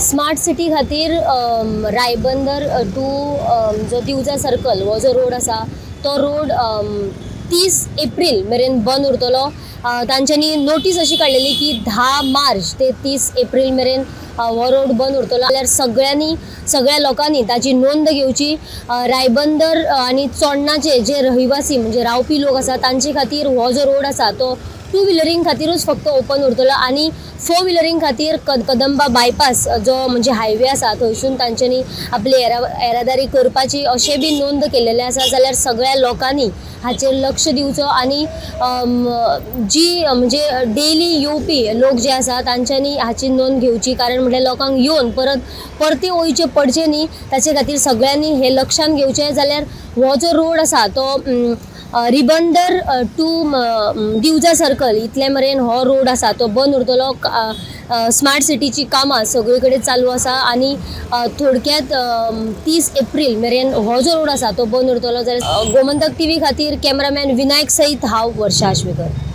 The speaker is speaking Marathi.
स्मार्ट सिटी खातीर रायबंदर टू जो दिवजा सर्कल हो जो रोड आसा तो रोड 30 एप्रील मेरेन बंद उरतलो। तांच्यांनी नोटीस अशी काडलेली की 10 मार्च ते 30 एप्रील मेरेन हो रोड बंद उरतलो। जाल्यार सगळ्या लोकांनी ताची नोंद घेवची। रायबंदर आनी चोडणाचे जे रहिवासी म्हणजे रावपी लोक आसा तांचे खातीर हो जो रोड आसा तो टू व्हिलरींग खातीरूच फक्त ओपन उरतलो आनी फोर व्हिलरींग खातीर कदंबा बायपास जो म्हणजे हायवे आसा थंयसून तांच्यांनी आपली येरादारी करपाची अशें बी नोंद केलेलें आसा। जाल्यार सगळ्या लोकांनी हाचेर लक्ष दिवचो आनी जी म्हणजे डेली येवपी लोक जे आसा तांच्यांनी हाची नोंद घेवची, कारण म्हटल्यार लोकांक येवन परते वयचे पडचे न्ही, ताचे खातीर सगळ्यांनी हे लक्षांत घेवचें। जाल्यार हो जो रोड आसा तो रिबंदर टू दिवजा सर्कल इतले मेरेन हो रोड आसा तो बंद उरतलो। स्मार्ट सिटीची कामां सगळे कडेन चालू आसा आनी थोडक्यात 30 एप्रील मेरेन हो जो रोड आसा तो बंद उरतलो। जाल्यार गोमंतक टीव्ही खातीर कॅमेरामॅन विनायक सयत हांव वर्षा आश्वेकर।